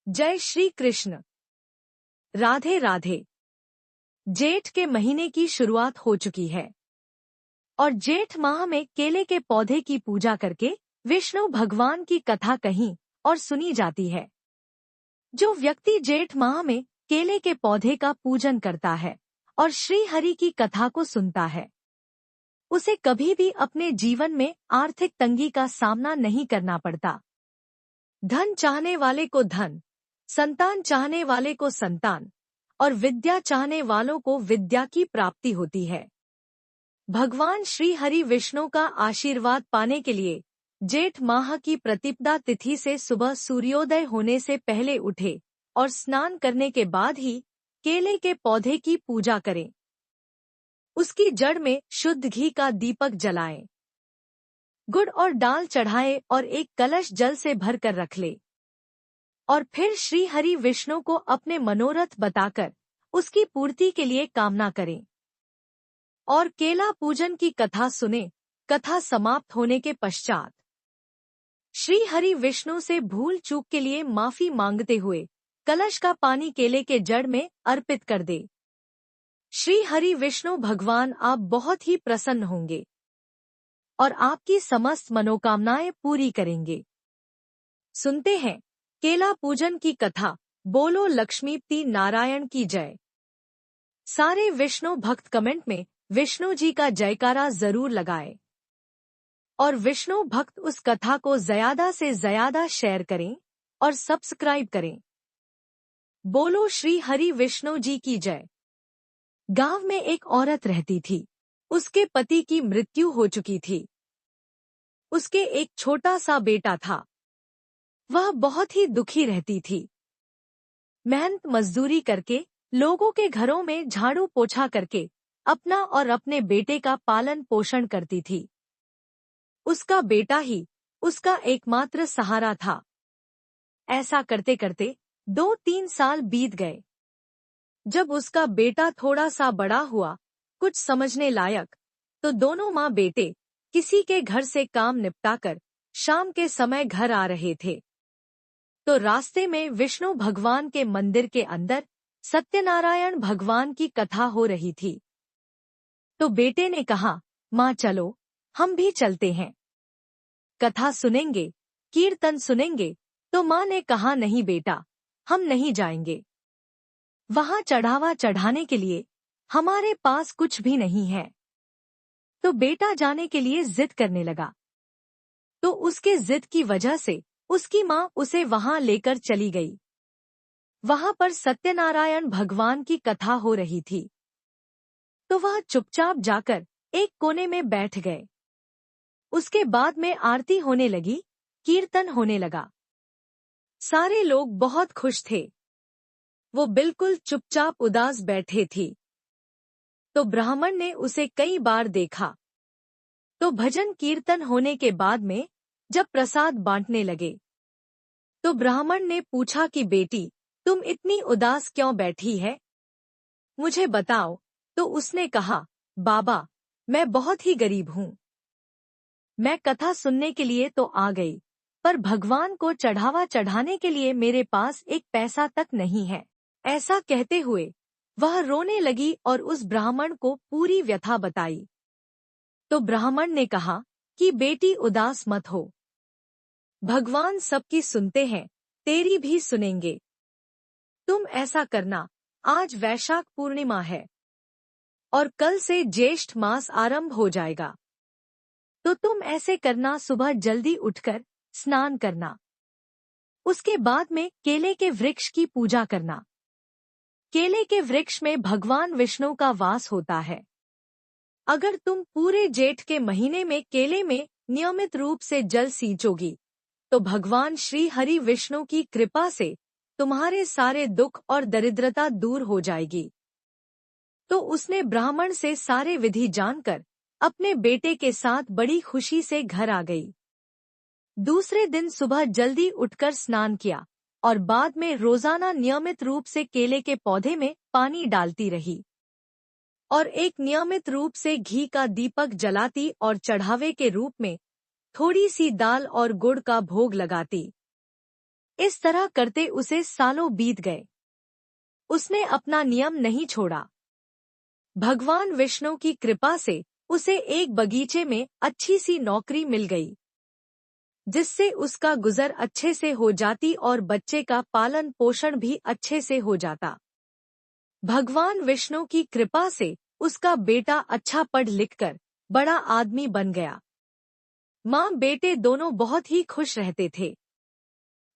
जय श्री कृष्ण। राधे राधे। जेठ के महीने की शुरुआत हो चुकी है और जेठ माह में केले के पौधे की पूजा करके विष्णु भगवान की कथा कही और सुनी जाती है। जो व्यक्ति जेठ माह में केले के पौधे का पूजन करता है और श्री हरि की कथा को सुनता है, उसे कभी भी अपने जीवन में आर्थिक तंगी का सामना नहीं करना पड़ता। धन चाहने वाले को धन, संतान चाहने वाले को संतान और विद्या चाहने वालों को विद्या की प्राप्ति होती है। भगवान श्री हरि विष्णु का आशीर्वाद पाने के लिए जेठ माह की प्रतिपदा तिथि से सुबह सूर्योदय होने से पहले उठे और स्नान करने के बाद ही केले के पौधे की पूजा करें। उसकी जड़ में शुद्ध घी का दीपक जलाएं, गुड़ और दाल चढ़ाएं और एक कलश जल से भर कर रख ले और फिर श्री हरि विष्णु को अपने मनोरथ बताकर उसकी पूर्ति के लिए कामना करें और केला पूजन की कथा सुने। कथा समाप्त होने के पश्चात श्री हरि विष्णु से भूल चूक के लिए माफी मांगते हुए कलश का पानी केले के जड़ में अर्पित कर दे। श्री हरि विष्णु भगवान आप बहुत ही प्रसन्न होंगे और आपकी समस्त मनोकामनाएं पूरी करेंगे। सुनते हैं केला पूजन की कथा। बोलो लक्ष्मीपति नारायण की जय। सारे विष्णु भक्त कमेंट में विष्णु जी का जयकारा जरूर लगाएं और विष्णु भक्त उस कथा को ज्यादा से ज्यादा शेयर करें और सब्सक्राइब करें। बोलो श्री हरि विष्णु जी की जय। गांव में एक औरत रहती थी। उसके पति की मृत्यु हो चुकी थी। उसके एक छोटा सा बेटा था। वह बहुत ही दुखी रहती थी। मेहनत मजदूरी करके लोगों के घरों में झाड़ू पोछा करके अपना और अपने बेटे का पालन पोषण करती थी। उसका बेटा ही उसका एकमात्र सहारा था। ऐसा करते करते 2-3 साल बीत गए। जब उसका बेटा थोड़ा सा बड़ा हुआ, कुछ समझने लायक, तो दोनों माँ बेटे किसी के घर से काम निपटाकर शाम के समय घर आ रहे थे। तो रास्ते में विष्णु भगवान के मंदिर के अंदर सत्यनारायण भगवान की कथा हो रही थी। तो बेटे ने कहा, माँ चलो, हम भी चलते हैं, कथा सुनेंगे, कीर्तन सुनेंगे। तो माँ ने कहा, नहीं बेटा, हम नहीं जाएंगे। वहां चढ़ावा चढ़ाने के लिए हमारे पास कुछ भी नहीं है। तो बेटा जाने के लिए जिद करने लगा। तो उसके जिद की वजह से उसकी माँ उसे वहां लेकर चली गई। वहां पर सत्यनारायण भगवान की कथा हो रही थी। तो वह चुपचाप जाकर एक कोने में बैठ गए। उसके बाद में आरती होने लगी, कीर्तन होने लगा। सारे लोग बहुत खुश थे। वो बिल्कुल चुपचाप उदास बैठे थी। तो ब्राह्मण ने उसे कई बार देखा। तो भजन कीर्तन होने के बाद में जब प्रसाद बांटने लगे, तो ब्राह्मण ने पूछा कि बेटी, तुम इतनी उदास क्यों बैठी है, मुझे बताओ। तो उसने कहा, बाबा, मैं बहुत ही गरीब हूँ। मैं कथा सुनने के लिए तो आ गई, पर भगवान को चढ़ावा चढ़ाने के लिए मेरे पास एक पैसा तक नहीं है। ऐसा कहते हुए वह रोने लगी और उस ब्राह्मण को पूरी व्यथा बताई। तो ब्राह्मण ने कहा कि बेटी उदास मत हो, भगवान सबकी सुनते हैं, तेरी भी सुनेंगे। तुम ऐसा करना, आज वैशाख पूर्णिमा है और कल से ज्येष्ठ मास आरंभ हो जाएगा। तो तुम ऐसे करना, सुबह जल्दी उठकर स्नान करना, उसके बाद में केले के वृक्ष की पूजा करना। केले के वृक्ष में भगवान विष्णु का वास होता है। अगर तुम पूरे जेठ के महीने में केले में नियमित रूप से जल सींचोगी, तो भगवान श्री हरि विष्णु की कृपा से तुम्हारे सारे दुख और दरिद्रता दूर हो जाएगी। तो उसने ब्राह्मण से सारे विधि जानकर अपने बेटे के साथ बड़ी खुशी से घर आ गई। दूसरे दिन सुबह जल्दी उठकर स्नान किया और बाद में रोजाना नियमित रूप से केले के पौधे में पानी डालती रही और एक नियमित रूप से घी का दीपक जलाती और चढ़ावे के रूप में थोड़ी सी दाल और गुड़ का भोग लगाती। इस तरह करते उसे सालों बीत गए। उसने अपना नियम नहीं छोड़ा। भगवान विष्णु की कृपा से उसे एक बगीचे में अच्छी सी नौकरी मिल गई, जिससे उसका गुजर अच्छे से हो जाती और बच्चे का पालन पोषण भी अच्छे से हो जाता। भगवान विष्णु की कृपा से उसका बेटा अच्छा पढ़ लिखकर बड़ा आदमी बन गया। माँ बेटे दोनों बहुत ही खुश रहते थे।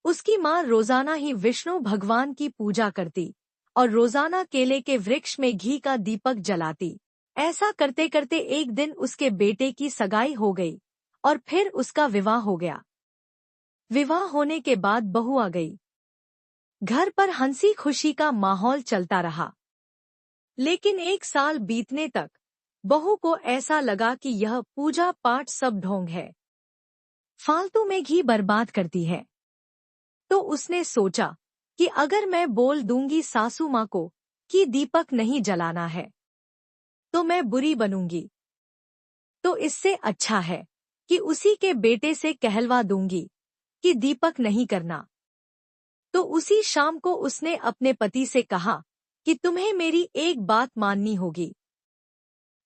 उसकी माँ रोजाना ही विष्णु भगवान की पूजा करती और रोजाना केले के वृक्ष में घी का दीपक जलाती। ऐसा करते करते एक दिन उसके बेटे की सगाई हो गई और फिर उसका विवाह हो गया। विवाह होने के बाद बहू आ गई। घर पर हंसी खुशी का माहौल चलता रहा। लेकिन एक साल बीतने तक बहू को ऐसा लगा कि यह पूजा पाठ सब ढोंग है, फालतू में घी बर्बाद करती है। तो उसने सोचा कि अगर मैं बोल दूंगी सासू माँ को कि दीपक नहीं जलाना है, तो मैं बुरी बनूंगी। तो इससे अच्छा है कि उसी के बेटे से कहलवा दूंगी कि दीपक नहीं करना। तो उसी शाम को उसने अपने पति से कहा कि तुम्हें मेरी एक बात माननी होगी।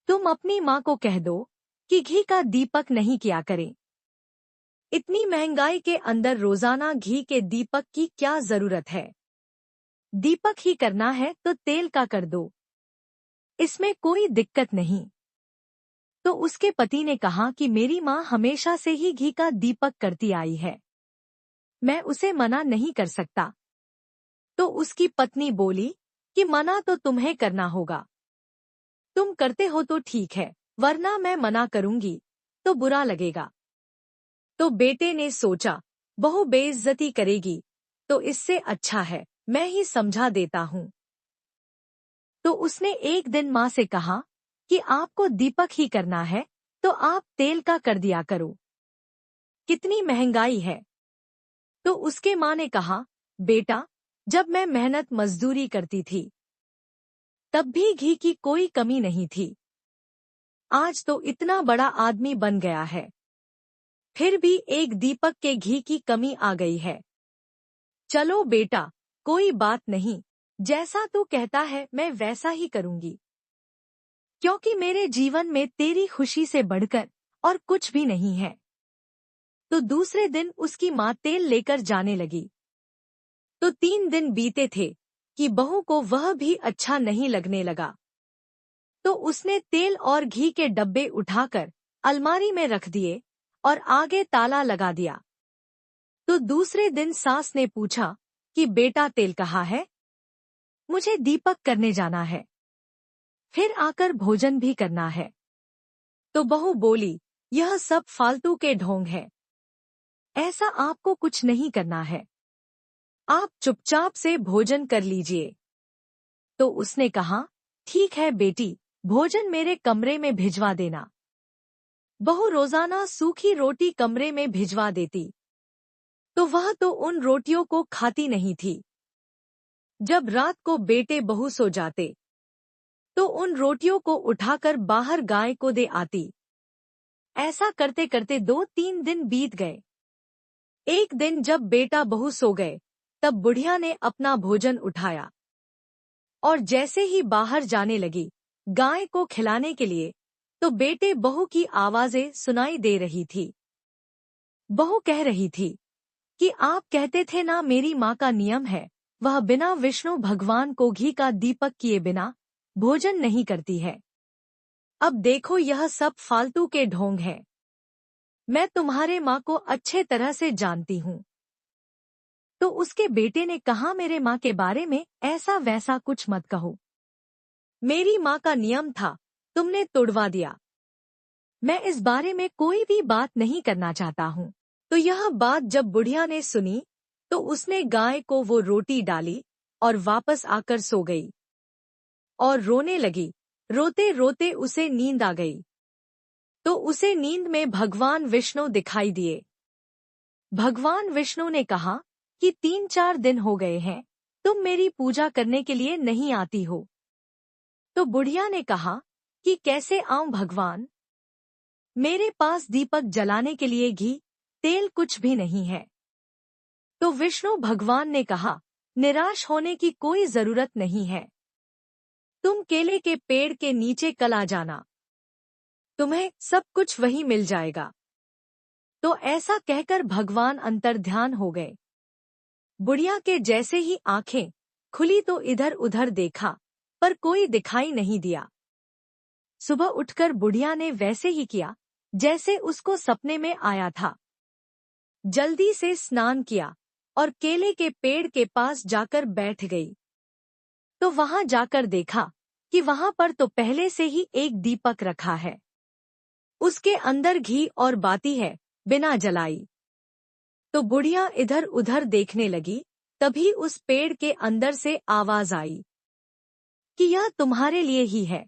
तुम अपनी माँ को कह दो कि घी का दीपक नहीं किया करें। इतनी महंगाई के अंदर रोजाना घी के दीपक की क्या जरूरत है? दीपक ही करना है तो तेल का कर दो, इसमें कोई दिक्कत नहीं। तो उसके पति ने कहा कि मेरी माँ हमेशा से ही घी का दीपक करती आई है, मैं उसे मना नहीं कर सकता। तो उसकी पत्नी बोली कि मना तो तुम्हें करना होगा। तुम करते हो तो ठीक है, वरना मैं मना करूंगी तो बुरा लगेगा। तो बेटे ने सोचा बहू बेइज्जती करेगी, तो इससे अच्छा है मैं ही समझा देता हूँ। तो उसने एक दिन माँ से कहा कि आपको दीपक ही करना है तो आप तेल का कर दिया करो, कितनी महंगाई है। तो उसके माँ ने कहा, बेटा जब मैं मेहनत मजदूरी करती थी तब भी घी की कोई कमी नहीं थी। आज तो इतना बड़ा आदमी बन गया है, फिर भी एक दीपक के घी की कमी आ गई है। चलो बेटा कोई बात नहीं, जैसा तू कहता है मैं वैसा ही करूंगी, क्योंकि मेरे जीवन में तेरी खुशी से बढ़कर और कुछ भी नहीं है। तो दूसरे दिन उसकी माँ तेल लेकर जाने लगी। तो 3 दिन बीते थे कि बहू को वह भी अच्छा नहीं लगने लगा। तो उसने तेल और घी के डब्बे उठाकर अलमारी में रख दिए और आगे ताला लगा दिया। तो दूसरे दिन सास ने पूछा कि बेटा तेल कहाँ है? मुझे दीपक करने जाना है, फिर आकर भोजन भी करना है। तो बहू बोली, यह सब फालतू के ढोंग है, ऐसा आपको कुछ नहीं करना है, आप चुपचाप से भोजन कर लीजिए। तो उसने कहा, ठीक है बेटी, भोजन मेरे कमरे में भिजवा देना। बहू रोजाना सूखी रोटी कमरे में भिजवा देती, तो वह तो उन रोटियों को खाती नहीं थी। जब रात को बेटे बहू सो जाते तो उन रोटियों को उठाकर बाहर गाय को दे आती। ऐसा करते करते 2-3 दिन बीत गए। एक दिन जब बेटा बहू सो गए तब बुढ़िया ने अपना भोजन उठाया और जैसे ही बाहर जाने लगी गाय को खिलाने के लिए, तो बेटे बहू की आवाजें सुनाई दे रही थी। बहू कह रही थी कि आप कहते थे ना मेरी माँ का नियम है, वह बिना विष्णु भगवान को घी का दीपक किए बिना भोजन नहीं करती है। अब देखो यह सब फालतू के ढोंग हैं। मैं तुम्हारे माँ को अच्छे तरह से जानती हूँ। तो उसके बेटे ने कहा, मेरे माँ के बारे में ऐसा वैसा कुछ मत कहो, मेरी माँ का नियम था, तुमने तोड़वा दिया। मैं इस बारे में कोई भी बात नहीं करना चाहता हूँ। तो यह बात जब बुढ़िया ने सुनी तो उसने गाय को वो रोटी डाली और वापस आकर सो गई और रोने लगी। रोते रोते उसे नींद आ गई। तो उसे नींद में भगवान विष्णु दिखाई दिए। भगवान विष्णु ने कहा कि 3-4 दिन हो गए हैं, तुम मेरी पूजा करने के लिए नहीं आती हो। तो बुढ़िया ने कहा कि कैसे आऊं भगवान, मेरे पास दीपक जलाने के लिए घी तेल कुछ भी नहीं है। तो विष्णु भगवान ने कहा, निराश होने की कोई जरूरत नहीं है। तुम केले के पेड़ के नीचे कल आ जाना, तुम्हें सब कुछ वहीं मिल जाएगा। तो ऐसा कहकर भगवान अंतर्ध्यान हो गए। बुढ़िया के जैसे ही आंखें खुली तो इधर उधर देखा, पर कोई दिखाई नहीं दिया। सुबह उठकर बुढ़िया ने वैसे ही किया जैसे उसको सपने में आया था। जल्दी से स्नान किया और केले के पेड़ के पास जाकर बैठ गई। तो वहां जाकर देखा कि वहां पर तो पहले से ही एक दीपक रखा है, उसके अंदर घी और बाती है, बिना जलाई। तो बुढ़िया इधर उधर देखने लगी, तभी उस पेड़ के अंदर से आवाज आई कि यह तुम्हारे लिए ही है।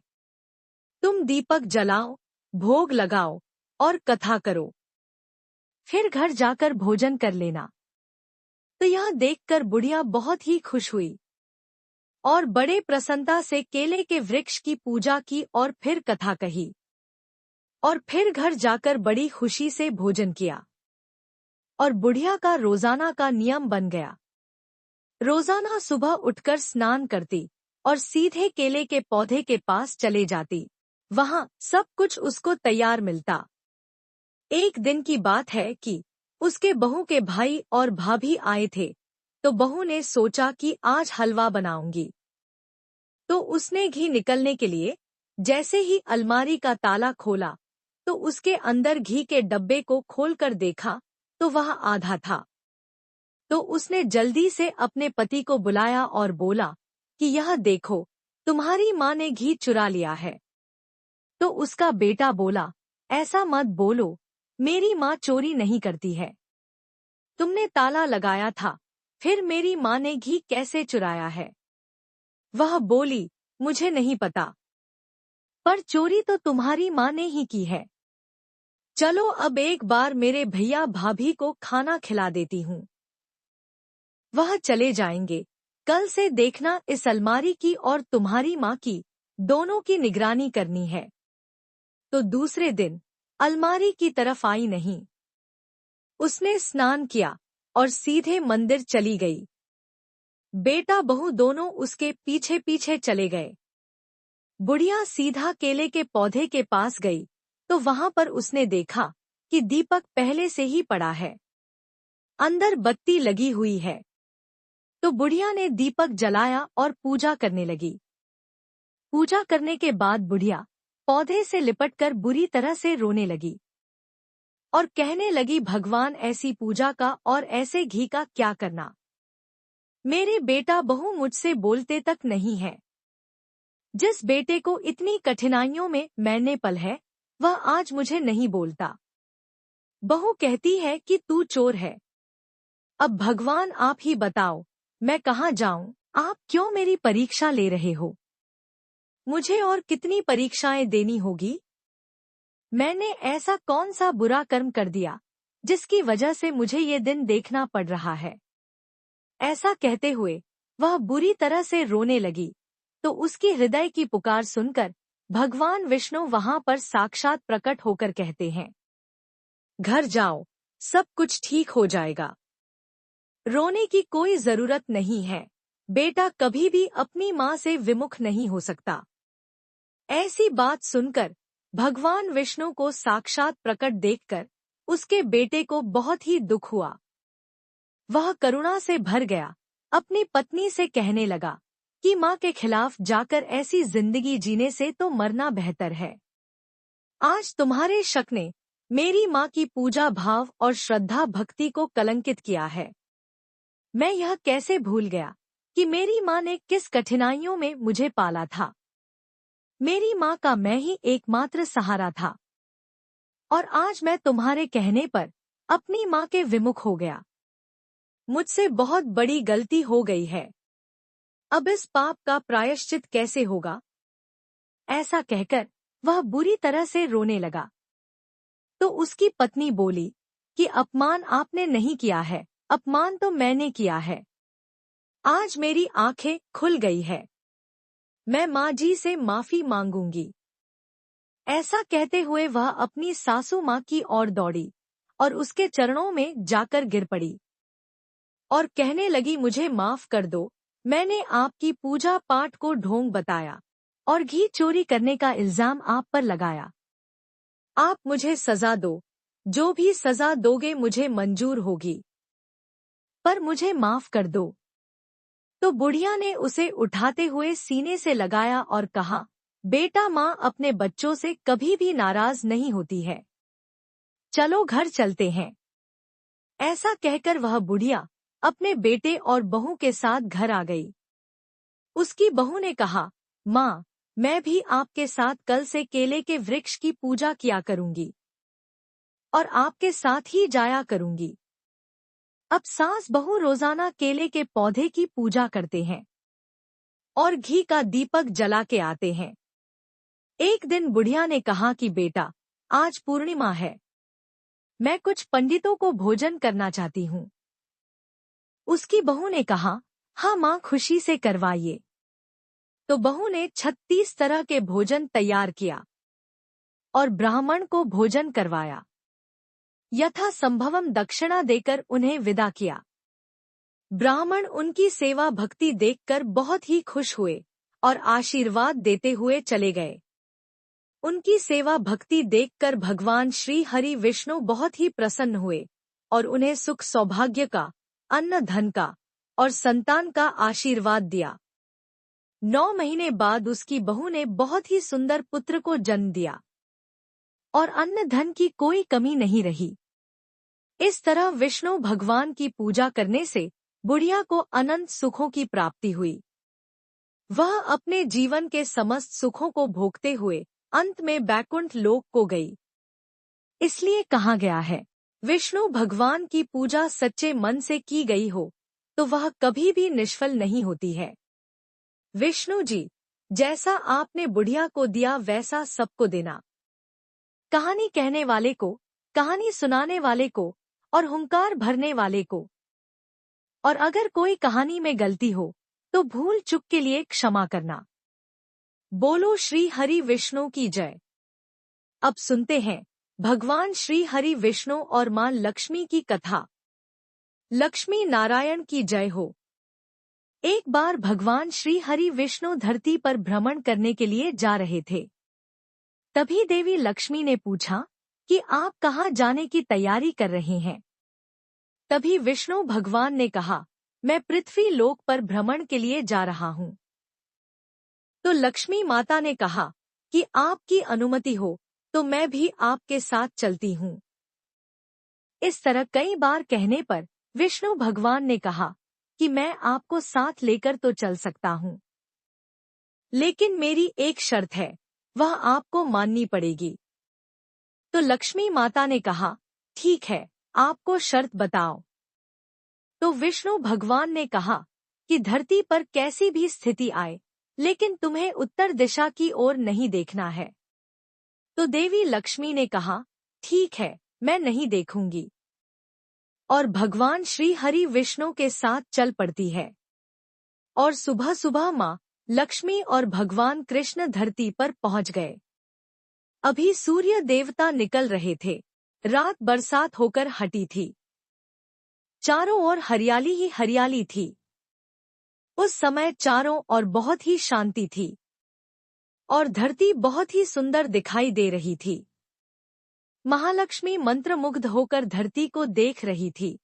तुम दीपक जलाओ, भोग लगाओ और कथा करो, फिर घर जाकर भोजन कर लेना। तो यह देखकर बुढ़िया बहुत ही खुश हुई और बड़े प्रसन्नता से केले के वृक्ष की पूजा की और फिर कथा कही और फिर घर जाकर बड़ी खुशी से भोजन किया। और बुढ़िया का रोजाना का नियम बन गया। रोजाना सुबह उठकर स्नान करती और सीधे केले के पौधे के पास चले जाती। वहां सब कुछ उसको तैयार मिलता। एक दिन की बात है कि उसके बहू के भाई और भाभी आए थे, तो बहू ने सोचा कि आज हलवा बनाऊंगी। तो उसने घी निकलने के लिए जैसे ही अलमारी का ताला खोला, तो उसके अंदर घी के डब्बे को खोलकर देखा तो वह आधा था। तो उसने जल्दी से अपने पति को बुलाया और बोला कि यह देखो, तुम्हारी माँ ने घी चुरा लिया है। तो उसका बेटा बोला, ऐसा मत बोलो, मेरी माँ चोरी नहीं करती है। तुमने ताला लगाया था, फिर मेरी माँ ने घी कैसे चुराया है? वह बोली, मुझे नहीं पता, पर चोरी तो तुम्हारी माँ ने ही की है। चलो अब एक बार मेरे भैया भाभी को खाना खिला देती हूँ। वह चले जाएंगे, कल से देखना इस अलमारी की और तुम्हारी माँ की, दोनों की निगरानी करनी है। तो दूसरे दिन अलमारी की तरफ आई नहीं। उसने स्नान किया और सीधे मंदिर चली गई। बेटा बहू दोनों उसके पीछे पीछे चले गए। बुढ़िया सीधा केले के पौधे के पास गई, तो वहां पर उसने देखा कि दीपक पहले से ही पड़ा है, अंदर बत्ती लगी हुई है। तो बुढ़िया ने दीपक जलाया और पूजा करने लगी। पूजा करने के बाद बुढ़िया पौधे से लिपटकर बुरी तरह से रोने लगी और कहने लगी, भगवान ऐसी पूजा का और ऐसे घी का क्या करना? मेरे बेटा बहू मुझसे बोलते तक नहीं है। जिस बेटे को इतनी कठिनाइयों में मैंने पल है, वह आज मुझे नहीं बोलता। बहू कहती है कि तू चोर है। अब भगवान आप ही बताओ, मैं कहाँ जाऊं? आप क्यों मेरी परीक्षा ले रहे हो? मुझे और कितनी परीक्षाएं देनी होगी? मैंने ऐसा कौन सा बुरा कर्म कर दिया जिसकी वजह से मुझे ये दिन देखना पड़ रहा है? ऐसा कहते हुए वह बुरी तरह से रोने लगी। तो उसकी हृदय की पुकार सुनकर भगवान विष्णु वहां पर साक्षात प्रकट होकर कहते हैं, घर जाओ, सब कुछ ठीक हो जाएगा। रोने की कोई जरूरत नहीं है। बेटा कभी भी अपनी माँ से विमुख नहीं हो सकता। ऐसी बात सुनकर भगवान विष्णु को साक्षात प्रकट देखकर उसके बेटे को बहुत ही दुख हुआ। वह करुणा से भर गया, अपनी पत्नी से कहने लगा कि माँ के खिलाफ जाकर ऐसी जिंदगी जीने से तो मरना बेहतर है। आज तुम्हारे शक ने मेरी माँ की पूजा भाव और श्रद्धा भक्ति को कलंकित किया है। मैं यह कैसे भूल गया कि मेरी माँ ने किस कठिनाइयों में मुझे पाला था। मेरी माँ का मैं ही एकमात्र सहारा था, और आज मैं तुम्हारे कहने पर अपनी माँ के विमुख हो गया। मुझसे बहुत बड़ी गलती हो गई है। अब इस पाप का प्रायश्चित कैसे होगा? ऐसा कहकर वह बुरी तरह से रोने लगा। तो उसकी पत्नी बोली कि अपमान आपने नहीं किया है, अपमान तो मैंने किया है। आज मेरी आंखें खुल गई है, मैं माँ जी से माफी मांगूंगी। ऐसा कहते हुए वह अपनी सासू माँ की ओर दौड़ी और उसके चरणों में जाकर गिर पड़ी। और कहने लगी, मुझे माफ कर दो, मैंने आपकी पूजा पाठ को ढोंग बताया और घी चोरी करने का इल्जाम आप पर लगाया। आप मुझे सजा दो, जो भी सजा दोगे मुझे मंजूर होगी, पर मुझे माफ कर दो। तो बुढ़िया ने उसे उठाते हुए सीने से लगाया और कहा, बेटा, माँ अपने बच्चों से कभी भी नाराज नहीं होती है, चलो घर चलते हैं। ऐसा कहकर वह बुढ़िया अपने बेटे और बहू के साथ घर आ गई। उसकी बहू ने कहा, माँ, मैं भी आपके साथ कल से केले के वृक्ष की पूजा किया करूंगी और आपके साथ ही जाया करूंगी। अब सास बहू रोजाना केले के पौधे की पूजा करते हैं और घी का दीपक जला के आते हैं। एक दिन बुढ़िया ने कहा कि बेटा, आज पूर्णिमा है, मैं कुछ पंडितों को भोजन करना चाहती हूँ। उसकी बहू ने कहा, हाँ माँ, खुशी से करवाइए। तो बहू ने 36 तरह के भोजन तैयार किया और ब्राह्मण को भोजन करवाया। यथा संभवम दक्षिणा देकर उन्हें विदा किया। ब्राह्मण उनकी सेवा भक्ति देखकर बहुत ही खुश हुए और आशीर्वाद देते हुए चले गए। उनकी सेवा भक्ति देखकर भगवान श्री हरि विष्णु बहुत ही प्रसन्न हुए और उन्हें सुख सौभाग्य का, अन्न धन का और संतान का आशीर्वाद दिया। 9 महीने बाद उसकी बहू ने बहुत ही सुंदर पुत्र को जन्म दिया और अन्न धन की कोई कमी नहीं रही। इस तरह विष्णु भगवान की पूजा करने से बुढ़िया को अनंत सुखों की प्राप्ति हुई। वह अपने जीवन के समस्त सुखों को भोगते हुए अंत में बैकुंठ लोक को गई। इसलिए कहा गया है, विष्णु भगवान की पूजा सच्चे मन से की गई हो तो वह कभी भी निष्फल नहीं होती है। विष्णु जी, जैसा आपने बुढ़िया को दिया वैसा सबको देना। कहानी कहने वाले को, कहानी सुनाने वाले को और हुंकार भरने वाले को। और अगर कोई कहानी में गलती हो तो भूल चूक के लिए क्षमा करना। बोलो श्री हरि विष्णु की जय। अब सुनते हैं भगवान श्री हरि विष्णु और मां लक्ष्मी की कथा। लक्ष्मी नारायण की जय हो। एक बार भगवान श्री हरि विष्णु धरती पर भ्रमण करने के लिए जा रहे थे। तभी देवी लक्ष्मी ने पूछा कि आप कहाँ जाने की तैयारी कर रहे हैं। तभी विष्णु भगवान ने कहा, मैं पृथ्वी लोक पर भ्रमण के लिए जा रहा हूँ। तो लक्ष्मी माता ने कहा कि आपकी अनुमति हो तो मैं भी आपके साथ चलती हूँ। इस तरह कई बार कहने पर विष्णु भगवान ने कहा कि मैं आपको साथ लेकर तो चल सकता हूँ, लेकिन मेरी एक शर्त है, वह आपको माननी पड़ेगी। तो लक्ष्मी माता ने कहा, ठीक है, आपको शर्त बताओ। तो विष्णु भगवान ने कहा कि धरती पर कैसी भी स्थिति आए, लेकिन तुम्हें उत्तर दिशा की ओर नहीं देखना है। तो देवी लक्ष्मी ने कहा, ठीक है, मैं नहीं देखूंगी। और भगवान श्री हरि विष्णु के साथ चल पड़ती है। और सुबह सुबह मां लक्ष्मी और भगवान कृष्ण धरती पर पहुंच गए। अभी सूर्य देवता निकल रहे थे। रात बरसात होकर हटी थी। चारों ओर हरियाली ही हरियाली थी। उस समय चारों ओर बहुत ही शांति थी और धरती बहुत ही सुंदर दिखाई दे रही थी। महालक्ष्मी मंत्रमुग्ध होकर धरती को देख रही थी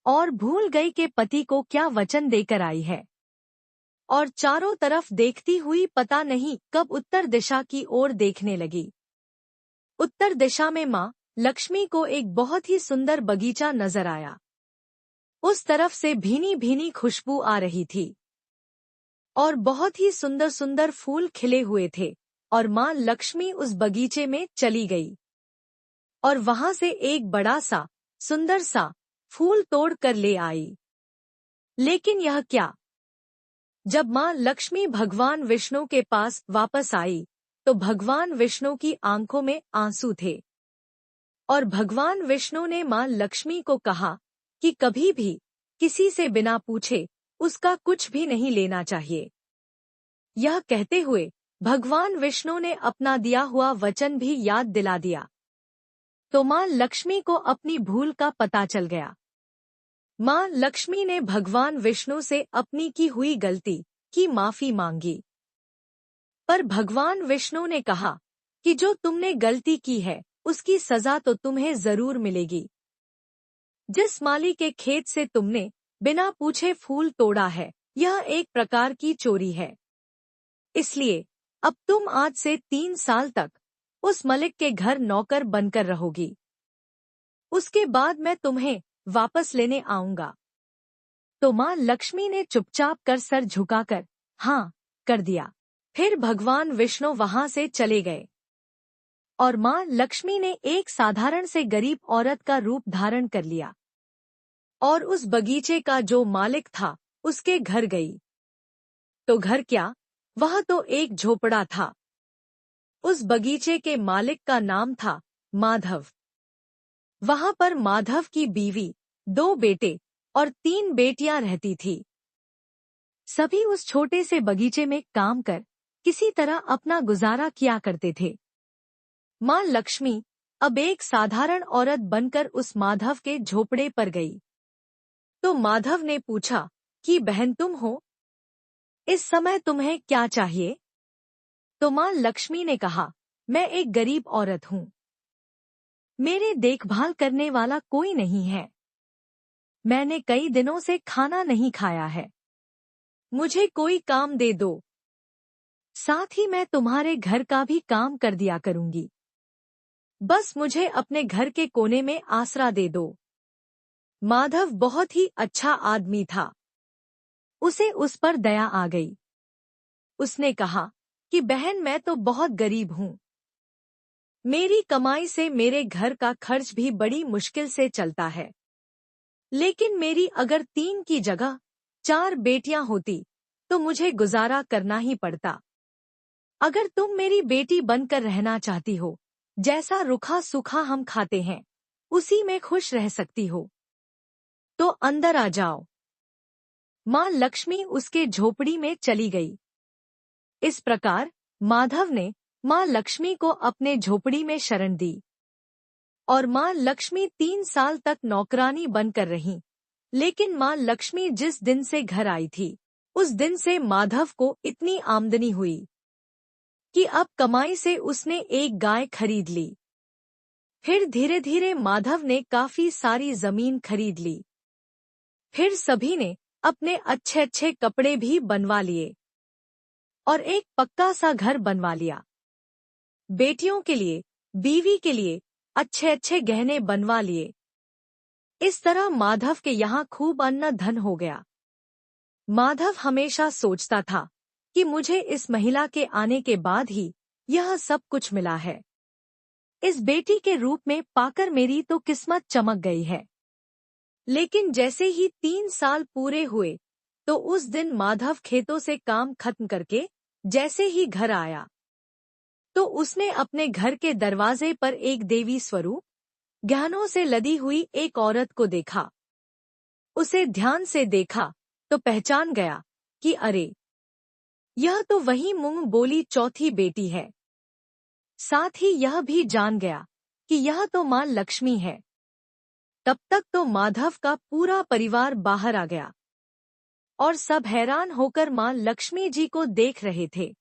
और भूल गई कि पति को क्या वचन देकर आई है। और चारों तरफ देखती हुई पता नहीं कब उत्तर दिशा की ओर देखने लगी। उत्तर दिशा में मां लक्ष्मी को एक बहुत ही सुंदर बगीचा नजर आया। उस तरफ से भीनी भीनी खुशबू आ रही थी और बहुत ही सुंदर सुंदर फूल खिले हुए थे। और मां लक्ष्मी उस बगीचे में चली गई और वहां से एक बड़ा सा सुंदर सा फूल तोड़ कर ले आई। लेकिन यह क्या? जब मां लक्ष्मी भगवान विष्णु के पास वापस आई तो भगवान विष्णु की आंखों में आंसू थे और भगवान विष्णु ने मां लक्ष्मी को कहा कि कभी भी किसी से बिना पूछे उसका कुछ भी नहीं लेना चाहिए। यह कहते हुए भगवान विष्णु ने अपना दिया हुआ वचन भी याद दिला दिया। तो मां लक्ष्मी को अपनी भूल का पता चल गया माँ लक्ष्मी ने भगवान विष्णु से अपनी की हुई गलती की माफी मांगी। पर भगवान विष्णु ने कहा कि जो तुमने गलती की है उसकी सजा तो तुम्हें जरूर मिलेगी। जिस माली के खेत से तुमने बिना पूछे फूल तोड़ा है, यह एक प्रकार की चोरी है। इसलिए अब तुम आज से 3 साल तक उस मलिक के घर नौकर बनकर रहोगी। उसके बाद मैं तुम्हें वापस लेने आऊंगा। तो माँ लक्ष्मी ने चुपचाप कर सर झुकाकर हाँ कर दिया। फिर भगवान विष्णु वहां से चले गए और माँ लक्ष्मी ने एक साधारण से गरीब औरत का रूप धारण कर लिया और उस बगीचे का जो मालिक था उसके घर गई। तो घर क्या, वह तो एक झोपड़ा था। उस बगीचे के मालिक का नाम था माधव। वहां पर माधव की बीवी, 2 बेटे और 3 बेटियां रहती थी। सभी उस छोटे से बगीचे में काम कर किसी तरह अपना गुजारा किया करते थे। माँ लक्ष्मी अब एक साधारण औरत बनकर उस माधव के झोपड़े पर गई। तो माधव ने पूछा कि बहन तुम हो, इस समय तुम्हें क्या चाहिए? तो माँ लक्ष्मी ने कहा, मैं एक गरीब औरत हूँ। मेरे देखभाल करने वाला कोई नहीं है। मैंने कई दिनों से खाना नहीं खाया है। मुझे कोई काम दे दो। साथ ही मैं तुम्हारे घर का भी काम कर दिया करूंगी। बस मुझे अपने घर के कोने में आसरा दे दो। माधव बहुत ही अच्छा आदमी था। उसे उस पर दया आ गई। उसने कहा कि बहन मैं तो बहुत गरीब हूँ। मेरी कमाई से मेरे घर का खर्च भी बड़ी मुश्किल से चलता है। लेकिन मेरी अगर 3 की जगह 4 बेटियां होती तो मुझे गुजारा करना ही पड़ता। अगर तुम मेरी बेटी बनकर रहना चाहती हो, जैसा रूखा सूखा हम खाते हैं उसी में खुश रह सकती हो, तो अंदर आ जाओ। माँ लक्ष्मी उसके झोपड़ी में चली गई। इस प्रकार माधव ने माँ लक्ष्मी को अपने झोपड़ी में शरण दी और माँ लक्ष्मी 3 साल तक नौकरानी बनकर रही। लेकिन माँ लक्ष्मी जिस दिन से घर आई थी उस दिन से माधव को इतनी आमदनी हुई कि अब कमाई से उसने एक गाय खरीद ली। फिर धीरे धीरे माधव ने काफी सारी जमीन खरीद ली। फिर सभी ने अपने अच्छे अच्छे कपड़े भी बनवा लिए और एक पक्का सा घर बनवा लिया। बेटियों के लिए, बीवी के लिए अच्छे अच्छे गहने बनवा लिए। इस तरह माधव के यहाँ खूब अन्न धन हो गया। माधव हमेशा सोचता था कि मुझे इस महिला के आने के बाद ही यह सब कुछ मिला है। इस बेटी के रूप में पाकर मेरी तो किस्मत चमक गई है। लेकिन जैसे ही 3 साल पूरे हुए तो उस दिन माधव खेतों से काम खत्म करके जैसे ही घर आया तो उसने अपने घर के दरवाजे पर एक देवी स्वरूप गहनों से लदी हुई एक औरत को देखा। उसे ध्यान से देखा तो पहचान गया कि अरे, यह तो वही मुंह बोली चौथी बेटी है। साथ ही यह भी जान गया कि यह तो माँ लक्ष्मी है। तब तक तो माधव का पूरा परिवार बाहर आ गया और सब हैरान होकर माँ लक्ष्मी जी को देख रहे थे।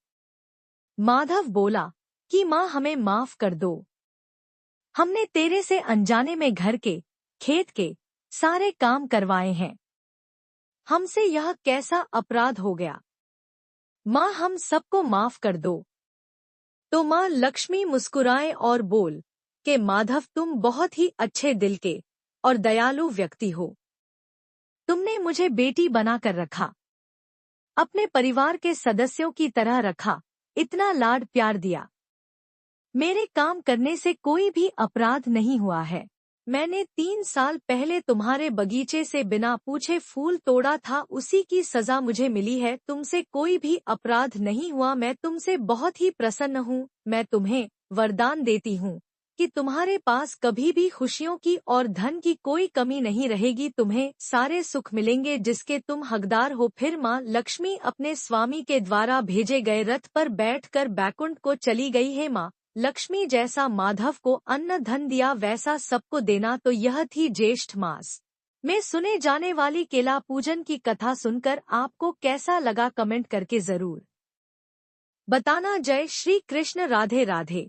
माधव बोला कि माँ हमें माफ कर दो। हमने तेरे से अनजाने में घर के, खेत के सारे काम करवाए हैं। हमसे यह कैसा अपराध हो गया। माँ हम सबको माफ कर दो। तो माँ लक्ष्मी मुस्कुराए और बोल कि माधव तुम बहुत ही अच्छे दिल के और दयालु व्यक्ति हो। तुमने मुझे बेटी बनाकर रखा, अपने परिवार के सदस्यों की तरह रखा, इतना लाड प्यार दिया। मेरे काम करने से कोई भी अपराध नहीं हुआ है। मैंने 3 साल पहले तुम्हारे बगीचे से बिना पूछे फूल तोड़ा था, उसी की सजा मुझे मिली है। तुमसे कोई भी अपराध नहीं हुआ। मैं तुमसे बहुत ही प्रसन्न हूँ। मैं तुम्हें वरदान देती हूँ कि तुम्हारे पास कभी भी खुशियों की और धन की कोई कमी नहीं रहेगी। तुम्हें सारे सुख मिलेंगे जिसके तुम हकदार हो। फिर माँ लक्ष्मी अपने स्वामी के द्वारा भेजे गए रथ पर बैठकर बैकुंठ को चली गई है। माँ लक्ष्मी जैसा माधव को अन्न धन दिया वैसा सबको देना, तो यह थी ज्येष्ठ मास में सुने जाने वाली केला पूजन की कथा सुनकर आपको कैसा लगा कमेंट करके जरूर बताना। जय श्री कृष्ण। राधे राधे।